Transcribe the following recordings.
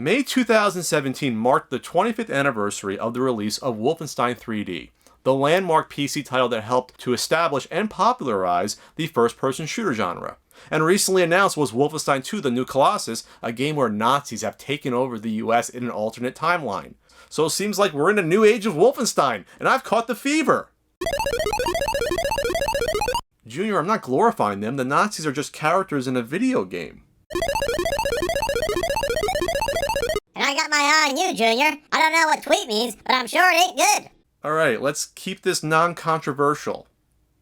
May 2017 marked the 25th anniversary of the release of Wolfenstein 3D, the landmark PC title that helped to establish and popularize the first-person shooter genre. And recently announced was Wolfenstein 2: The New Colossus, a game where Nazis have taken over the US in an alternate timeline. So it seems like we're in a new age of Wolfenstein, and I've caught the fever! Junior, I'm not glorifying them, the Nazis are just characters in a video game. And I got my eye on you, Junior. I don't know what tweet means, but I'm sure it ain't good. Alright, let's keep this non-controversial.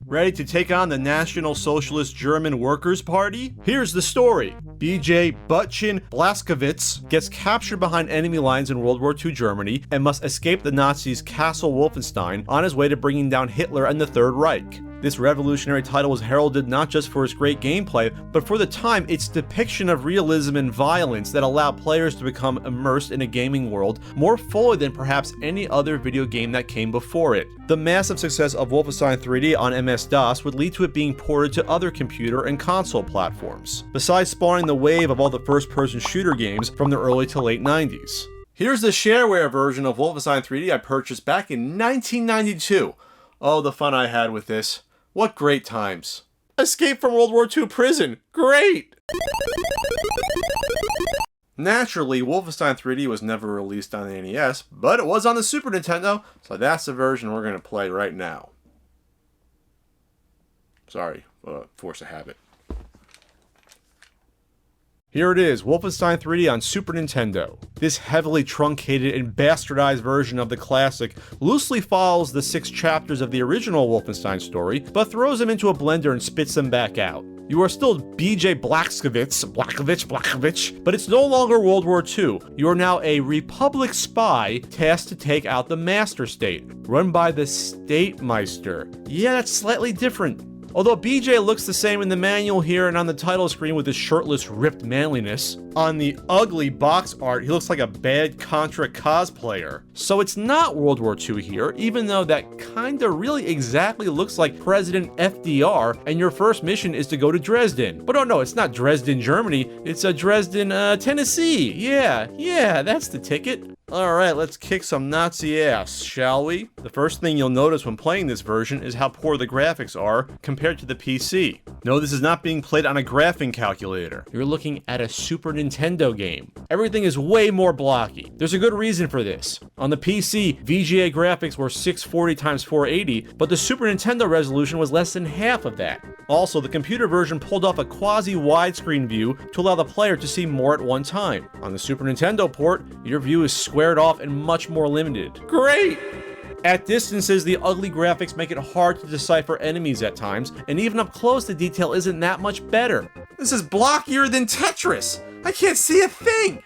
Ready to take on the National Socialist German Workers' Party? Here's the story. BJ Butchin Blazkowicz gets captured behind enemy lines in World War II Germany and must escape the Nazis' Castle Wolfenstein on his way to bringing down Hitler and the Third Reich. This revolutionary title was heralded not just for its great gameplay, but for the time its depiction of realism and violence that allowed players to become immersed in a gaming world more fully than perhaps any other video game that came before it. The massive success of Wolfenstein 3D on MS-DOS would lead to it being ported to other computer and console platforms, besides spawning the wave of all the first-person shooter games from the early to late 90s. Here's the shareware version of Wolfenstein 3D I purchased back in 1992. Oh, the fun I had with this. What great times. Escape from World War II prison. Great! Naturally, Wolfenstein 3D was never released on the NES, but it was on the Super Nintendo, so that's the version we're going to play right now. Sorry, force of habit. Here it is, Wolfenstein 3D on Super Nintendo. This heavily truncated and bastardized version of the classic loosely follows the 6 chapters of the original Wolfenstein story, but throws them into a blender and spits them back out. You are still BJ Blazkowicz, but it's no longer World War II. You are now a Republic spy tasked to take out the Master State, run by the Statemeister. Yeah, that's slightly different. Although BJ looks the same in the manual here and on the title screen with his shirtless, ripped manliness, on the ugly box art he looks like a bad Contra cosplayer. So it's not World War II here, even though that kinda really exactly looks like President FDR, and your first mission is to go to Dresden. But oh no, it's not Dresden, Germany, it's Dresden, Tennessee. Yeah, that's the ticket. Alright, let's kick some Nazi ass, shall we? The first thing you'll notice when playing this version is how poor the graphics are compared to the PC. No, this is not being played on a graphing calculator. You're looking at a Super Nintendo game. Everything is way more blocky. There's a good reason for this. On the PC, VGA graphics were 640x480, but the Super Nintendo resolution was less than half of that. Also, the computer version pulled off a quasi-widescreen view to allow the player to see more at one time. On the Super Nintendo port, your view is squared off and much more limited. Great! At distances, the ugly graphics make it hard to decipher enemies at times, and even up close the detail isn't that much better. This is blockier than Tetris! I can't see a thing!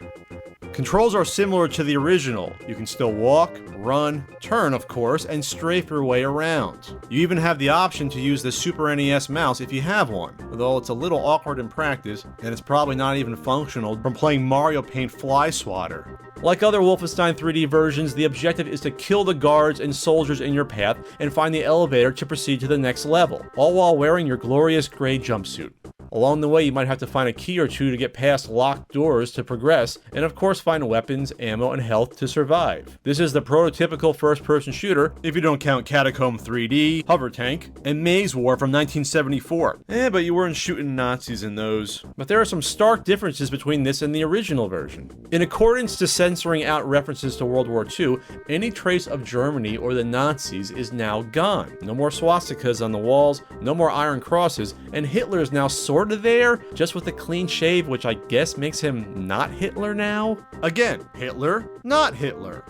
Controls are similar to the original. You can still walk, run, turn of course, and strafe your way around. You even have the option to use the Super NES mouse if you have one, although it's a little awkward in practice, and it's probably not even functional from playing Mario Paint Fly Swatter. Like other Wolfenstein 3D versions, the objective is to kill the guards and soldiers in your path and find the elevator to proceed to the next level, all while wearing your glorious gray jumpsuit. Along the way, you might have to find a key or two to get past locked doors to progress, and of course find weapons, ammo, and health to survive. This is the prototypical first-person shooter, if you don't count Catacomb 3D, Hover Tank, and Maze War from 1974. But you weren't shooting Nazis in those. But there are some stark differences between this and the original version. In accordance to censoring out references to World War II, any trace of Germany or the Nazis is now gone. No more swastikas on the walls, no more iron crosses, and Hitler is now sort of there, just with a clean shave, which I guess makes him not Hitler now? Again, Hitler, not Hitler.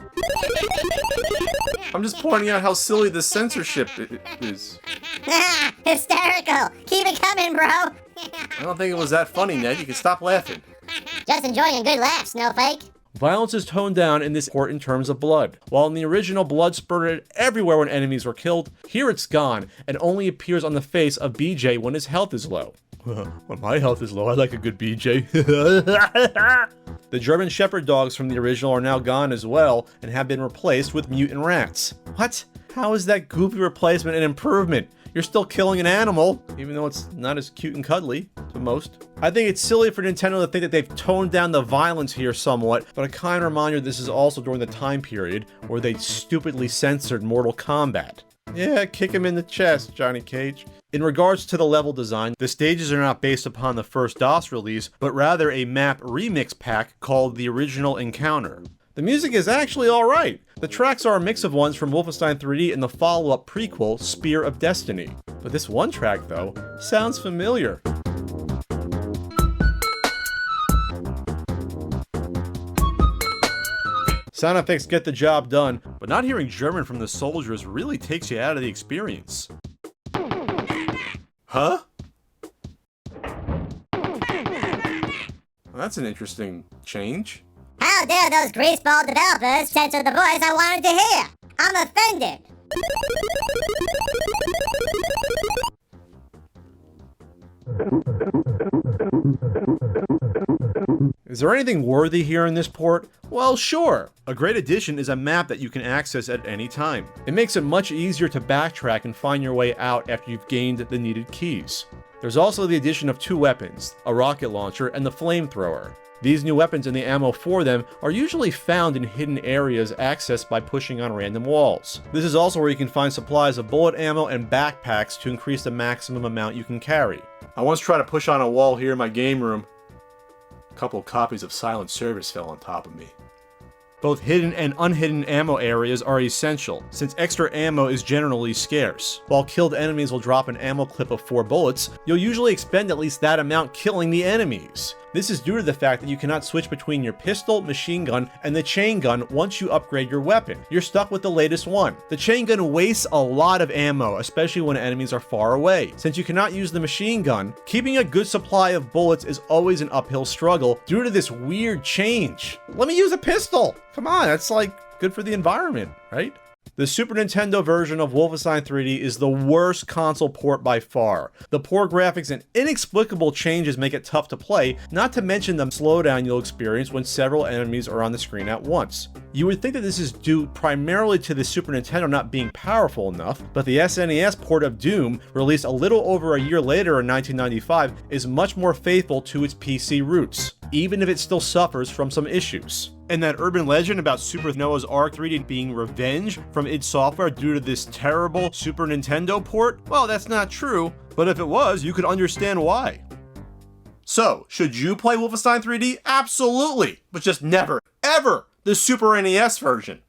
I'm just pointing out how silly the censorship is. Hysterical! Keep it coming, bro! I don't think it was that funny, Ned. You can stop laughing. Just enjoying a good laugh, Snowflake. Violence is toned down in this port in terms of blood. While in the original, blood spurted everywhere when enemies were killed, here it's gone and only appears on the face of BJ when his health is low. When my health is low, I like a good BJ. The German Shepherd dogs from the original are now gone as well and have been replaced with mutant rats. What? How is that goofy replacement an improvement? You're still killing an animal, even though it's not as cute and cuddly to most. I think it's silly for Nintendo to think that they've toned down the violence here somewhat, but a kind reminder this is also during the time period where they stupidly censored Mortal Kombat. Yeah, kick him in the chest, Johnny Cage. In regards to the level design, the stages are not based upon the first DOS release, but rather a map remix pack called The Original Encounter. The music is actually alright. The tracks are a mix of ones from Wolfenstein 3D and the follow-up prequel, Spear of Destiny. But this one track, though, sounds familiar. Sound effects get the job done, but not hearing German from the soldiers really takes you out of the experience. Huh? Well, that's an interesting change. How dare those greaseball developers censor the voice I wanted to hear? I'm offended. Is there anything worthy here in this port? Well, sure. A great addition is a map that you can access at any time. It makes it much easier to backtrack and find your way out after you've gained the needed keys. There's also the addition of 2 weapons, a rocket launcher and the flamethrower. These new weapons and the ammo for them are usually found in hidden areas accessed by pushing on random walls. This is also where you can find supplies of bullet ammo and backpacks to increase the maximum amount you can carry. I once tried to push on a wall here in my game room. A couple of copies of Silent Service fell on top of me. Both hidden and unhidden ammo areas are essential, since extra ammo is generally scarce. While killed enemies will drop an ammo clip of 4 bullets, you'll usually expend at least that amount killing the enemies. This is due to the fact that you cannot switch between your pistol, machine gun, and the chain gun once you upgrade your weapon. You're stuck with the latest one. The chain gun wastes a lot of ammo, especially when enemies are far away. Since you cannot use the machine gun, keeping a good supply of bullets is always an uphill struggle due to this weird change. Let me use a pistol! Come on, that's like good for the environment, right? The Super Nintendo version of Wolfenstein 3D is the worst console port by far. The poor graphics and inexplicable changes make it tough to play, not to mention the slowdown you'll experience when several enemies are on the screen at once. You would think that this is due primarily to the Super Nintendo not being powerful enough, but the SNES port of Doom, released a little over a year later in 1995, is much more faithful to its PC roots, even if it still suffers from some issues. And that urban legend about Super Noah's Ark 3D being revenge from id Software due to this terrible Super Nintendo port? Well, that's not true, but if it was, you could understand why. So, should you play Wolfenstein 3D? Absolutely, but just never, ever the Super NES version.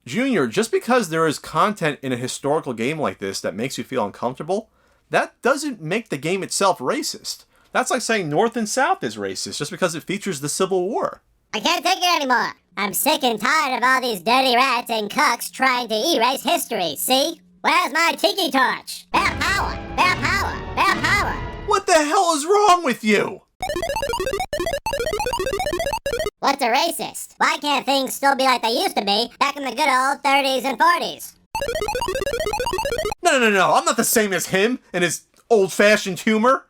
Junior, just because there is content in a historical game like this that makes you feel uncomfortable, that doesn't make the game itself racist. That's like saying North and South is racist just because it features the Civil War. I can't take it anymore. I'm sick and tired of all these dirty rats and cucks trying to erase history, see? Where's my tiki torch? Bear power! Bear power! Bear power! What the hell is wrong with you? What's a racist? Why can't things still be like they used to be back in the good old 30s and 40s? No, I'm not the same as him and his old-fashioned humor.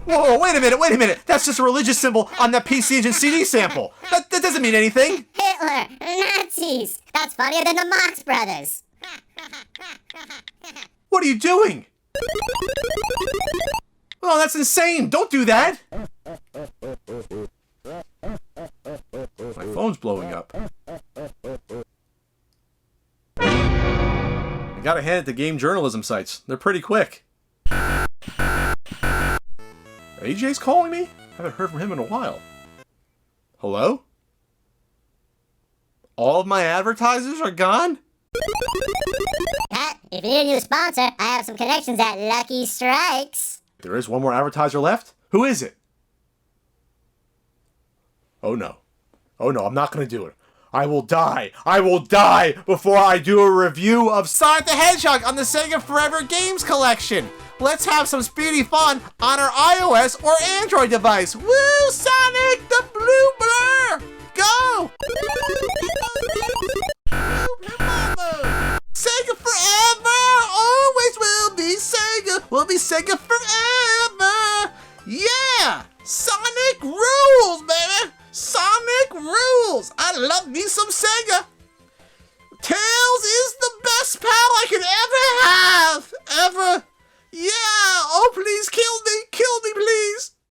Whoa, wait a minute. That's just a religious symbol on that PC Engine CD sample. That doesn't mean anything. Hitler! Nazis! That's funnier than the Marx Brothers! What are you doing? Oh, that's insane. Don't do that. My phone's blowing up. I gotta hand it to game journalism sites. They're pretty quick. AJ's calling me? I haven't heard from him in a while. Hello? All of my advertisers are gone? Pat, if you need a new sponsor, I have some connections at Lucky Strikes. There is one more advertiser left? Who is it? Oh no, I'm not gonna do it. I will die before I do a review of Sonic the Hedgehog on the Sega Forever Games Collection. Let's have some speedy fun on our iOS or Android device. Woo, Sonic the Blue Blur! Go! Sega forever! Always will be Sega! We'll be Sega forever! Yeah! Sonic Tails! I love me some Sega! Tails is the best pal I could ever have! Ever! Yeah! Oh, please kill me! Kill me, please!